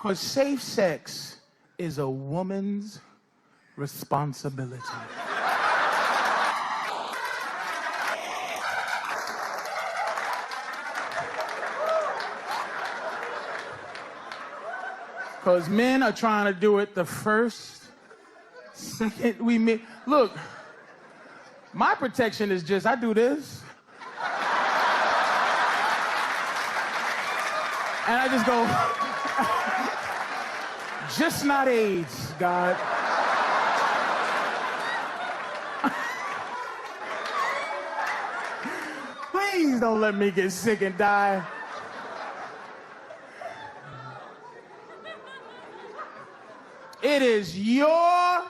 Because safe sex is a woman's responsibility. Because men are trying to do it the first second we meet. Look, my protection is just, I do this. And I just go, just not AIDS, God. Please don't let me get sick and die. It is your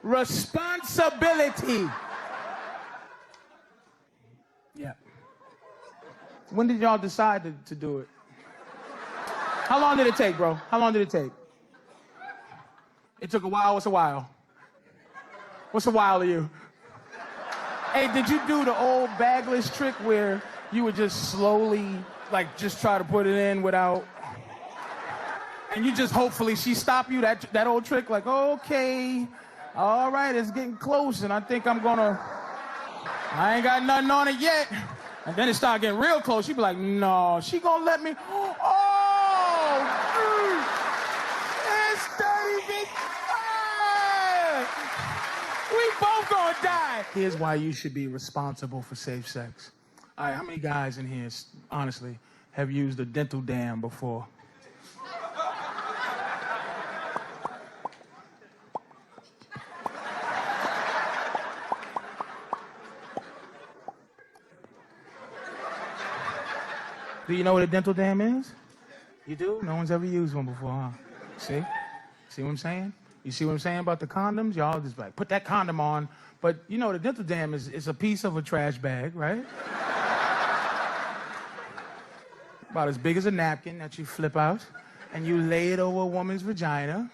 responsibility. Yeah. When did y'all decide to do it? How long did it take, bro? How long did it take? It took a while. What's a while? What's a while to you? Hey, did you do the old bagless trick where you would just slowly, like, just try to put it in without... And you just hopefully she stop you, that old trick, like, okay, all right, it's getting close, and I think I ain't got nothing on it yet. And then it started getting real close. She'd be like, no, she gonna let me, oh, it's 35. We both gonna die. Here's why you should be responsible for safe sex. All right, how many guys in here, honestly, have used a dental dam before? Do you know what a dental dam is? You do? No one's ever used one before, huh? See? See what I'm saying? You see what I'm saying about the condoms? Y'all just like, put that condom on. But you know, the dental dam is a piece of a trash bag, right? About as big as a napkin that you flip out, and you lay it over a woman's vagina,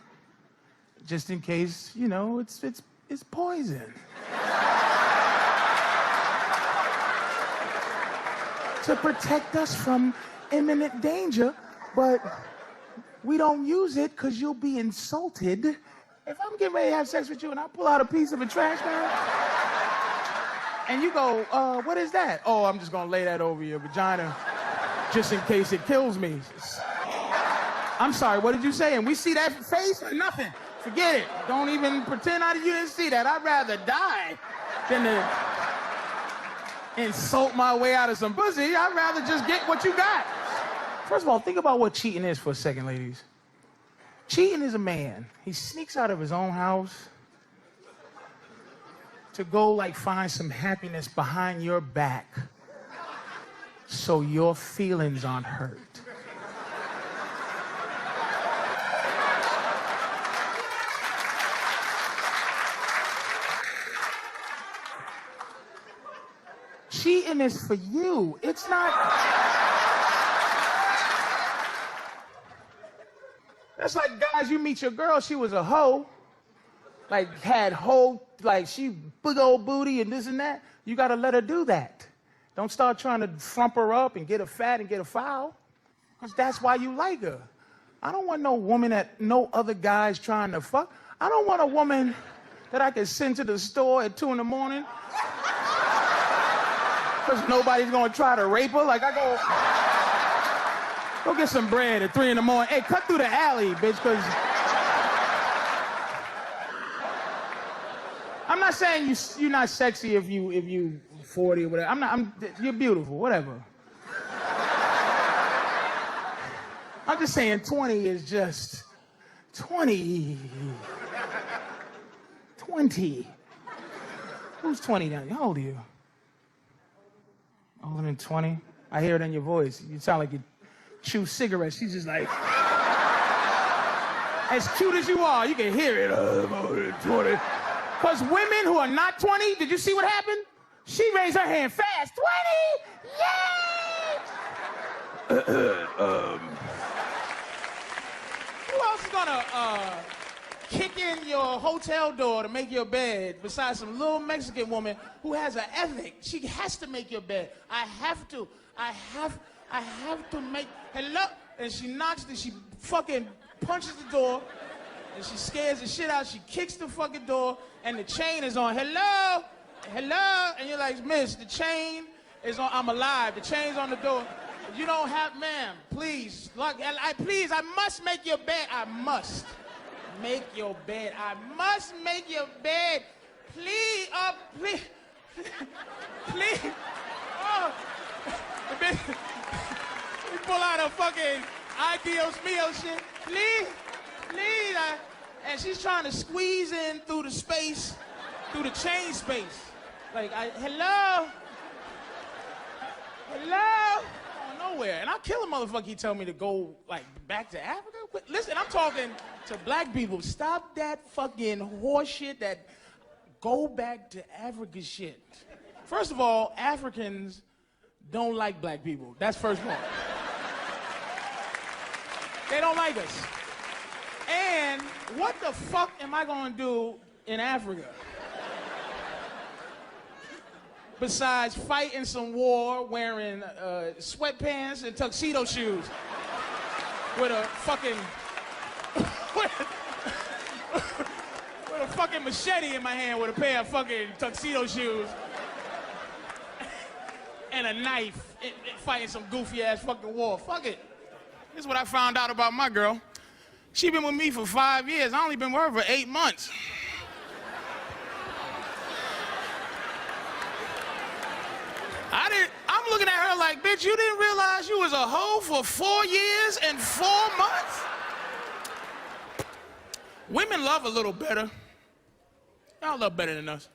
just in case, you know, it's poison. To protect us from imminent danger, but we don't use it because you'll be insulted if I'm getting ready to have sex with you and I pull out a piece of a trash bag and you go, what is that? Oh, I'm just gonna lay that over your vagina just in case it kills me. I'm sorry, what did you say? And we see that face or nothing. Forget it. Don't even pretend you didn't see that. I'd rather die than to insult my way out of some pussy. I'd rather just get what you got. First of all, think about what cheating is for a second, ladies. Cheating is a man. He sneaks out of his own house to go, like, find some happiness behind your back so your feelings aren't hurt. Cheating is for you. It's not... That's like, guys, you meet your girl, she was a hoe. Like, had hoe, like, she big old booty and this and that. You gotta let her do that. Don't start trying to frump her up and get her fat and get her foul. Because that's why you like her. I don't want no woman that no other guy's trying to fuck. I don't want a woman that I can send to the store at 2 in the morning. Because nobody's gonna try to rape her. Like, I go get some bread at 3 in the morning. Hey, cut through the alley, bitch, because I'm not saying you're not sexy if you 40 or whatever. You're beautiful, whatever. I'm just saying 20 is just 20. 20. Who's 20 now? How old are you? Older than 20? I hear it in your voice. You sound like you chew cigarettes. She's just like, as cute as you are, you can hear it. I'm older than 20. Because women who are not 20, did you see what happened? She raised her hand fast. 20! Yay! Who else is gonna kick in your hotel door to make your bed besides some little Mexican woman who has an ethic? She has to make your bed. I have to make, hello? And she knocks, and she fucking punches the door, and she scares the shit out. She kicks the fucking door, and the chain is on. Hello? Hello? And you're like, miss, the chain is on. I'm alive. The chain's on the door. You don't have, ma'am, please. Look, please, I must make your bed. I must make your bed. I must make your bed. Please, please. Please. Oh. We pull out a fucking Dios mío shit. Please, please. And she's trying to squeeze in through the space, through the chain space. Like, hello? Hello? Oh, nowhere. And I'll kill a motherfucker. He tell me to go, like, back to Africa. But listen, I'm talking to black people. Stop that fucking horse shit, that go back to Africa shit. First of all, Africans don't like black people. That's first of all. They don't like us. And what the fuck am I gonna do in Africa? Besides fighting some war, wearing sweatpants and tuxedo shoes with a fucking with a fucking machete in my hand with a pair of fucking tuxedo shoes and a knife and fighting some goofy ass fucking war. Fuck it. This is what I found out about my girl. She been with me for 5 years. I only been with her for 8 months. I'm looking at her like, bitch, you didn't realize you was a hoe for 4 years and 4 months? Women love a little better. Y'all love better than us.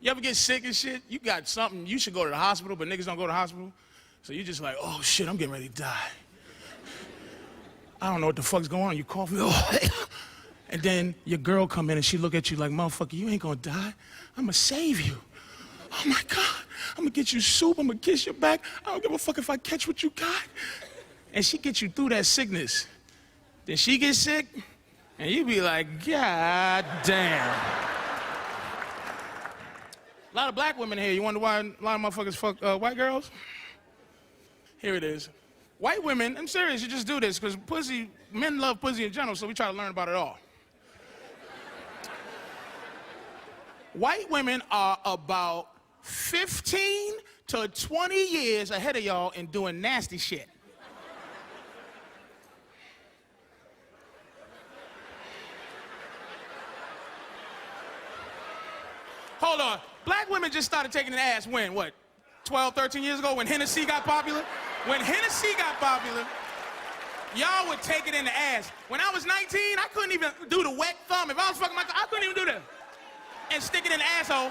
You ever get sick and shit? You got something, you should go to the hospital, but niggas don't go to the hospital. So you just like, oh shit, I'm getting ready to die. I don't know what the fuck's going on. You cough, and then your girl come in and she look at you like, motherfucker, you ain't gonna die. I'm gonna save you. Oh my God, I'm gonna get you soup, I'm gonna kiss your back. I don't give a fuck if I catch what you got. And she gets you through that sickness. Then she gets sick, and you be like, God damn. A lot of black women here. You wonder why a lot of motherfuckers fuck white girls? Here it is. White women, I'm serious, you just do this, because pussy, men love pussy in general, so we try to learn about it all. White women are about 15 to 20 years ahead of y'all in doing nasty shit. Hold on. Black women just started taking an ass when, what, 12, 13 years ago when Hennessy got popular? When Hennessy got popular, y'all would take it in the ass. When I was 19, I couldn't even do the wet thumb. If I was fucking I couldn't even do that. And stick it in the asshole.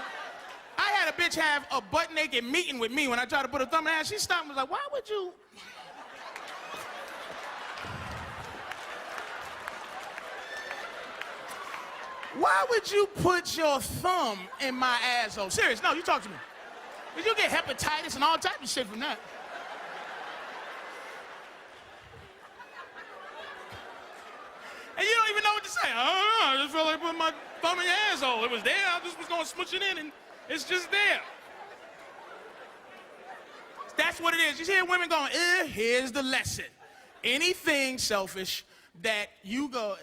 I had a bitch have a butt-naked meeting with me when I tried to put a thumb in the ass. She stopped and was like, why would you? Why would you put your thumb in my asshole? Serious, no, you talk to me. Because you get hepatitis and all types of shit from that. And you don't even know what to say. I just felt like putting my thumb in your asshole. It was there, I just was gonna smooch it in and it's just there. That's what it is. You hear women going, here's the lesson. Anything selfish that you go,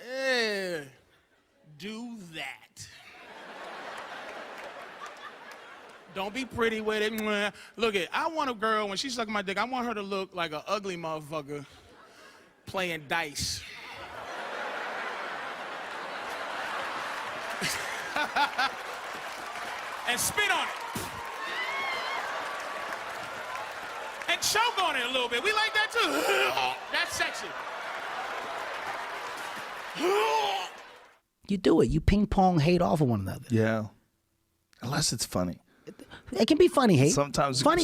do that. Don't be pretty with it. Look it, I want a girl, when she's sucking my dick, I want her to look like an ugly motherfucker playing dice. And spit on it. And choke on it a little bit. We like that too. That's sexy. You do it. You ping pong hate off of one another. Yeah. Unless it's funny. It can be funny hate. Sometimes funny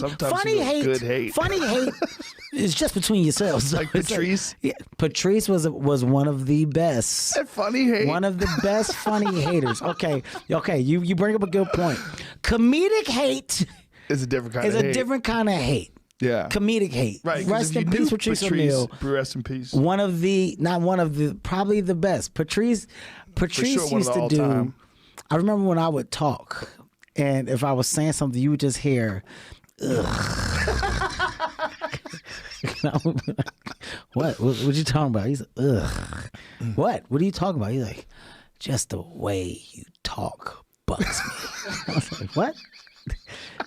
hate. Good hate. Funny hate is just between yourselves. Like Patrice. Yeah, Patrice was one of the best. Funny hate. One of the best funny haters. Okay. You bring up a good point. Comedic hate is a different kind of hate. Is a different kind of hate. Yeah. Comedic hate. Right. Rest in peace, Patrice O'Neal. Rest in peace. Probably the best. Patrice used to do. Time. I remember when I would talk. And if I was saying something, you would just hear, ugh. What you talking about? He's like, ugh. What are you talking about? He's like, just the way you talk bugs me. I was like, what?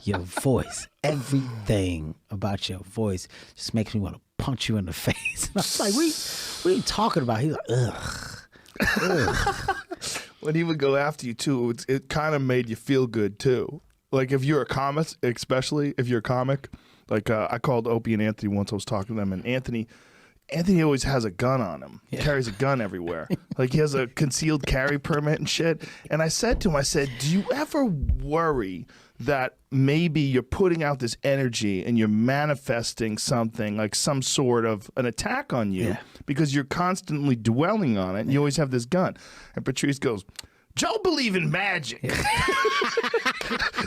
Your voice, everything about your voice just makes me want to punch you in the face. And I was like, what are you talking about? He's like, ugh. When he would go after you too, it kind of made you feel good too. Like if you're a comic, especially if you're a comic, like I called Opie and Anthony once. I was talking to them, and Anthony always has a gun on him. He carries a gun everywhere. Like he has a concealed carry permit and shit. And I said to him, do you ever worry that maybe you're putting out this energy and you're manifesting something like some sort of an attack on you because you're constantly dwelling on it and you always have this gun? And Patrice goes, Joe believe in magic.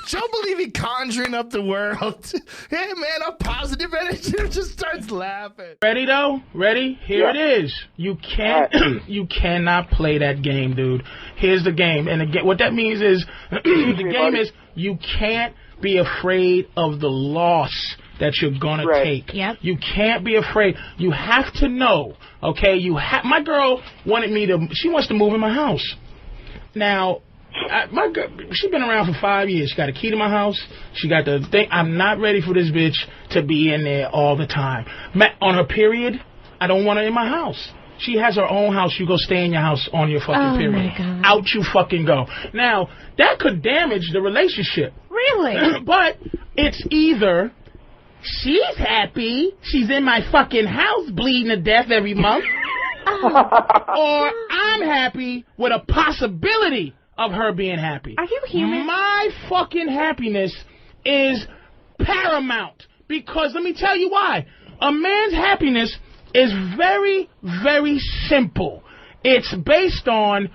Joe believe in conjuring up the world. Hey, man, I'm positive energy. Just starts laughing. Ready, though? Ready? Here it is. You can't, you cannot play that game, dude. Here's the game. And again, what that means is, the game is you can't be afraid of the loss that you're gonna take. Yep. You can't be afraid. You have to know, okay? My girl wanted me to, she wants to move in my house. Now, my girl, she's been around for 5 years. She got a key to my house. She got the thing. I'm not ready for this bitch to be in there all the time. On her period, I don't want her in my house. She has her own house. You go stay in your house on your fucking period. My God. Out you fucking go. Now, that could damage the relationship. Really? But it's either she's happy, she's in my fucking house bleeding to death every month, or I'm happy with a possibility of her being happy. Are you human? My fucking happiness is paramount because let me tell you why. A man's happiness is very, very simple. It's based on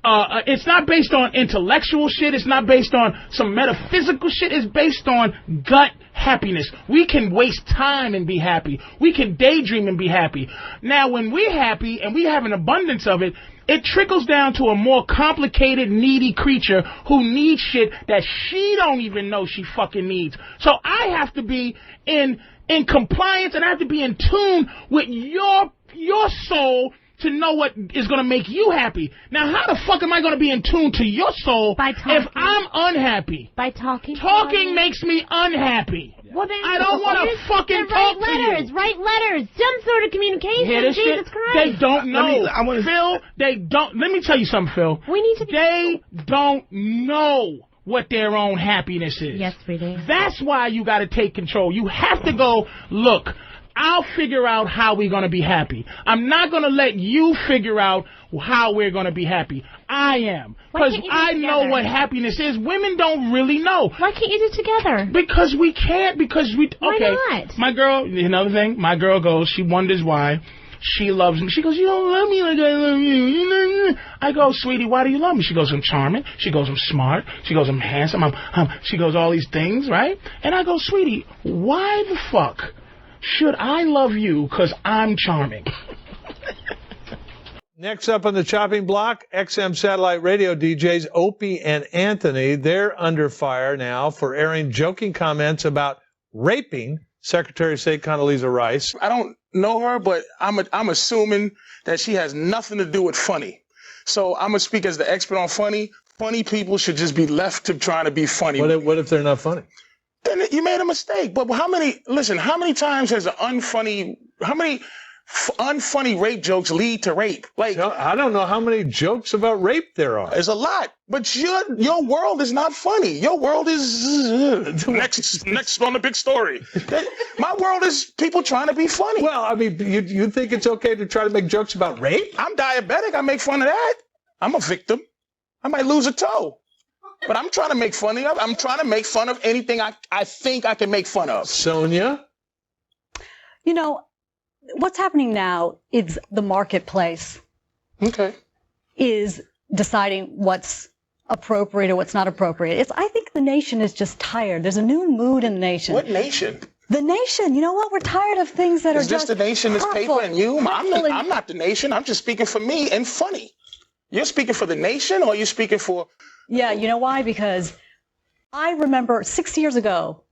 it's not based on intellectual shit. It's not based on some metaphysical shit. It's based on gut happiness. We can waste time and be happy. We can daydream and be happy. Now, when we're happy and we have an abundance of it, it trickles down to a more complicated, needy creature who needs shit that she don't even know she fucking needs. So I have to be in compliance, and I have to be in tune with your soul to know what is going to make you happy. Now, how the fuck am I going to be in tune to your soul if I'm unhappy? By talking. Talking makes me unhappy. Well, then, I don't want to fucking talk to you. Write letters. Some sort of communication. Hear this Jesus shit? Christ. They don't know. Phil, they don't. Let me tell you something, Phil. We need to. They don't know what their own happiness is. Yes, we do. That's why you got to take control. You have to go, look, I'll figure out how we're going to be happy. I'm not going to let you figure out how we're going to be happy. I am. Because I know what happiness is. Women don't really know. Why can't you do it together? Because we can't. Why not? My girl, another thing, my girl goes, she wonders why she loves me. She goes, you don't love me like I love you. I go, sweetie, why do you love me? She goes, I'm charming. She goes, I'm smart. She goes, I'm handsome. She goes, all these things, right? And I go, sweetie, why the fuck should I love you because I'm charming? Next up on the chopping block, XM satellite radio DJs Opie and Anthony. They're under fire now for airing joking comments about raping Secretary of State Condoleezza Rice. I don't know her, but I'm assuming that she has nothing to do with funny. So I'm going to speak as the expert on funny. Funny people should just be left to trying to be funny. What if they're not funny? Then you made a mistake. But how many times has how many unfunny rape jokes lead to rape? Like, I don't know how many jokes about rape there are. There's a lot. But your world is not funny. Your world is next on the big story. My world is people trying to be funny. Well, I mean, you think it's okay to try to make jokes about rape? I'm diabetic. I make fun of that. I'm a victim. I might lose a toe. But I'm trying to make fun of. I'm trying to make fun of anything I think I can make fun of. Sonia? You know, what's happening now is the marketplace is deciding what's appropriate or what's not appropriate. I think the nation is just tired. There's a new mood in the nation. What nation? The nation. You know what? We're tired of things that are just the nation that's paper and you? I'm not the nation. I'm just speaking for me and funny. You're speaking for the nation or you're speaking for... Yeah, you know why? Because I remember 6 years ago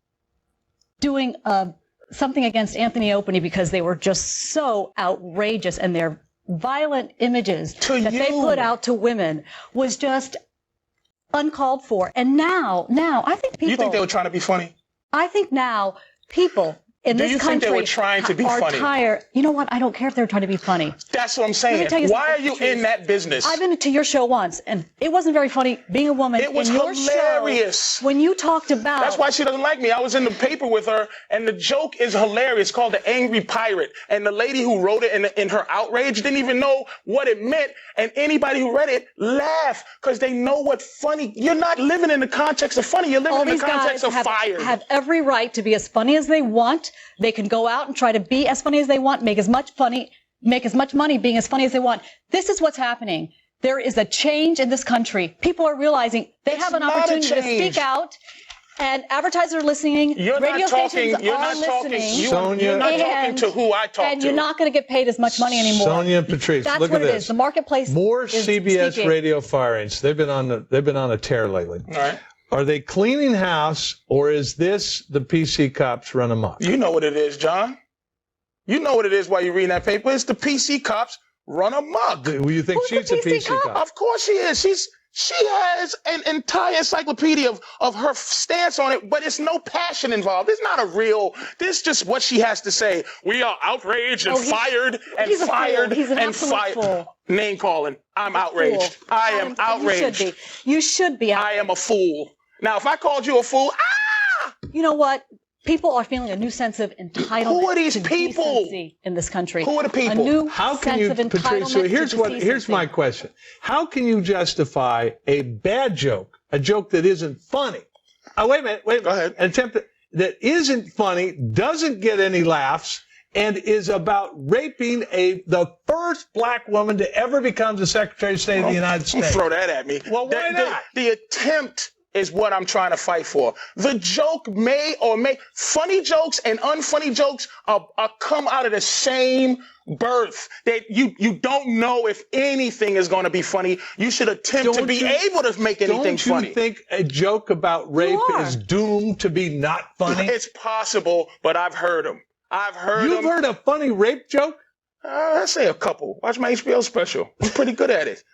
doing a something against Anthony Opie because they were just so outrageous, and their violent images that they put out to women was just uncalled for. And now, I think people... You think they were trying to be funny? I think now people in Do this you country think they were trying to be are funny? tired. You know what? I don't care if they're trying to be funny. That's what I'm saying. tell you Why are something, you Patrice. in that business? I've been to your show once, and it wasn't very funny being a woman. It was in your hilarious. Show, when you talked about... That's why she doesn't like me. I was in the paper with her, and the joke is hilarious. It's called The Angry Pirate. And the lady who wrote it in her outrage didn't even know what it meant. And anybody who read it laughed because they know what funny... You're not living in the context of funny. You're living All in the these context guys of fired. have every right to be as funny as they want. They can go out and try to be as funny as they want, make as much money being as funny as they want. This is what's happening. There is a change in this country. People are realizing they have an opportunity to speak out, and advertisers are listening. Radio stations are listening. You're not talking to who I talk to. And you're not going to get paid as much money anymore. Sonia and Patrice, That's look what at it this. is. The marketplace More is CBS speaking. radio firings. They've been on a tear lately. All right. Are they cleaning house, or is this the PC cops run amok? You know what it is, John. You know what it is while you're reading that paper. It's the PC cops run amok. Do you think Who's she's the a PC PC cop? cop? Of course she is. She has an entire encyclopedia of her stance on it, but it's no passion involved. It's not a real, this is just what she has to say. We are outraged and fired and he's a fool. fired He's an and absolute fired. fool. Name calling. I'm outraged. Fool. I am outraged. You should be I am a fool. Now, if I called you a fool, You know what? People are feeling a new sense of entitlement. Who are these to people? decency in this country? Who are the people? A new How can sense you, of Patrice? entitlement So here's to here's decency. my question: how can you justify a bad joke, a joke that isn't funny? Oh, wait a minute. Go ahead. An attempt that isn't funny, doesn't get any laughs, and is about raping the first black woman to ever become the Secretary of State of the United Don't States. throw that at me. Well, why not? The attempt is what I'm trying to fight for. The joke funny jokes and unfunny jokes are come out of the same birth. That you don't know if anything is going to be funny. You should attempt to be able to make anything funny. Don't you think a joke about rape is doomed to be not funny? It's possible, but I've heard them. You've heard a funny rape joke? I say a couple. Watch my HBO special. I'm pretty good at it.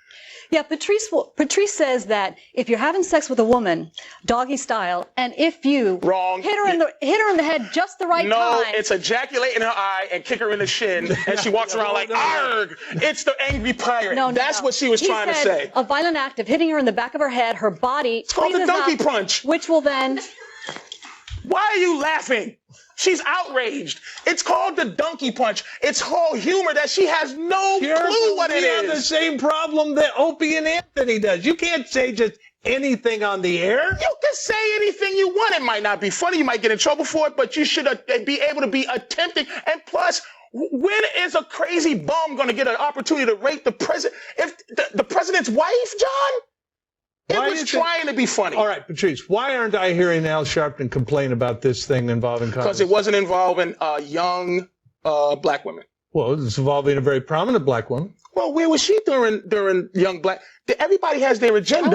Yeah, Patrice says that if you're having sex with a woman, doggy style, and if you hit her in the head just the right time. No, it's ejaculate in her eye and kick her in the shin, and she walks around like, arg! It's the angry pirate. That's what she was trying to say. A violent act of hitting her in the back of her head, her body. It's called the donkey punch. Which will then... Why are you laughing? She's outraged. It's called the donkey punch. It's whole humor that she has no clue what it is. We have the same problem that Opie and Anthony does. You can't say just anything on the air. You can say anything you want. It might not be funny. You might get in trouble for it, but you should be able to be attempting. And plus, when is a crazy bum going to get an opportunity to rape the president? If the president's wife, John? It was trying to be funny. All right, Patrice, why aren't I hearing Al Sharpton complain about this thing involving Congress? Because it wasn't involving young black women. Well, it's involving a very prominent black woman. Well, where was she during young black? Everybody has their agenda.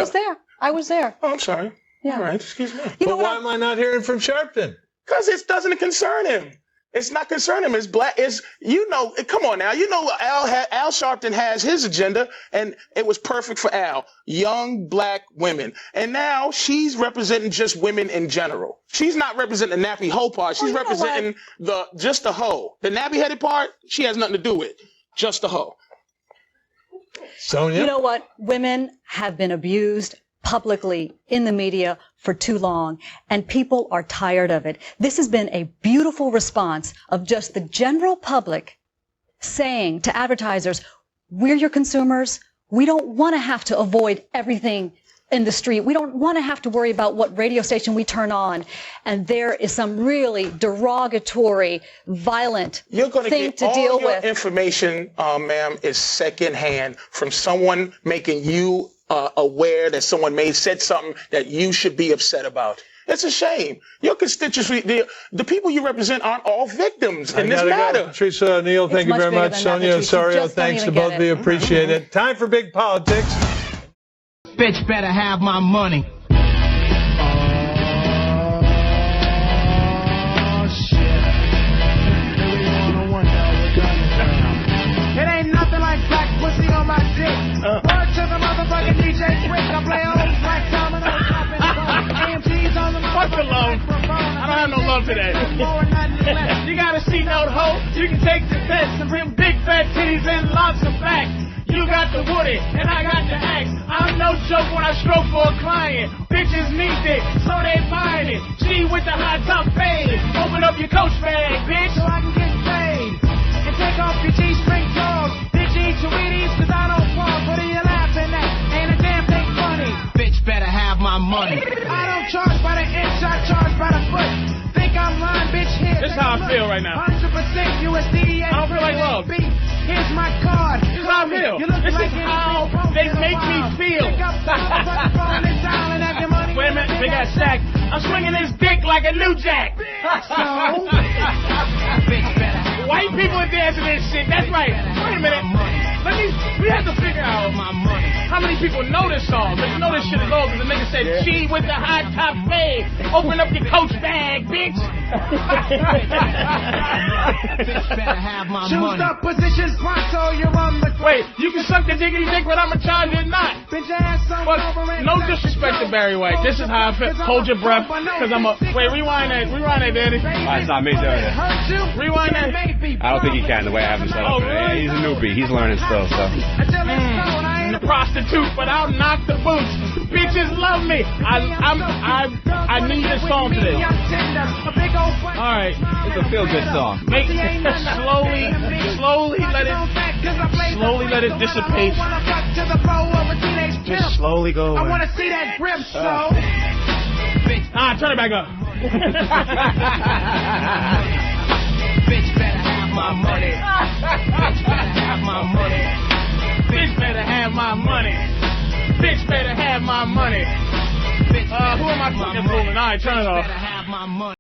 I was there. Oh, I'm sorry. Yeah. All right, excuse me. But why am I not hearing from Sharpton? Because it doesn't concern him. It's not concerning him. It's black. Come on now. Al Sharpton has his agenda, and it was perfect for Al. Young black women. And now she's representing just women in general. She's not representing the nappy hoe part. She's representing just the hoe. The nappy-headed part, she has nothing to do with. Just the hoe. Sonia? You know what? Women have been abused publicly in the media for too long, and people are tired of it. This has been a beautiful response of just the general public saying to advertisers, we're your consumers. We don't want to have to avoid everything in the street. We don't want to have to worry about what radio station we turn on. And there is some really derogatory, violent thing to deal with. You're going to get all your information, ma'am, is secondhand from someone making you aware that someone said something that you should be upset about. It's a shame. Your constituency, the people you represent aren't all victims in this matter. Patrice O'Neal, thank you very much. Sonia Osorio, thanks to both of you. Appreciate it. Time for Big Politics. Bitch better have my money. Word to the motherfucking DJ Quick. I play old black dominoes. AMG's on the What's the love? I don't have no love today. You got a C-note hoe. You can take the test. Some real big fat titties and lots of facts. You got the woody, and I got the axe. I'm no joke when I stroke for a client. Bitches need it, so they buying it. G with the high top fade. Open up your coach bag, bitch. So I can get paid. And take off your G-string drawers. Bitch, eat your Wheaties, cause I don't pause. What are you laughing at? Ain't a damn thing funny. Bitch better have my money. I don't charge by the inch, I charge by the foot. Think I'm lying, bitch, here. This is how I feel right now. 100% USD. I don't feel like love. Here's my card. This is how I feel. This is how they make me feel. Wait a minute, big ass sack. I'm swinging this dick like a new jack. White people are dancing this shit. That's right. Wait a minute. We have to figure out how many people know this song. But you know this shit is old because the nigga said G with the high top fade. Open up your coach bag, bitch. Bitch better have my Choose money. the positions, pronto, you're on the Wait, you can suck the diggity dick, but I'ma charge it not. Bitch ass on But over and no back. disrespect to Barry White. This is how I feel. Hold your breath, because I'm a... Wait, rewind that, Daddy. It's not me doing it. Hurt you? Rewind that. I don't think he can the way I have him set up. Oh, really? He's a newbie. He's learning still, so. Until it's cold, I I'm ain't a prostitute, but I'll knock the boots. Bitches love me. I need this song today. All right. It's a feel-good song. Slowly let it dissipate. Just slowly go I away. want to see that grip, so. Turn it back up. Bitch better have my money. Bitch better have my money. Bitch better have my money. Bitch better have my money. Who am I fucking fooling? All right, turn it off. Better have my money.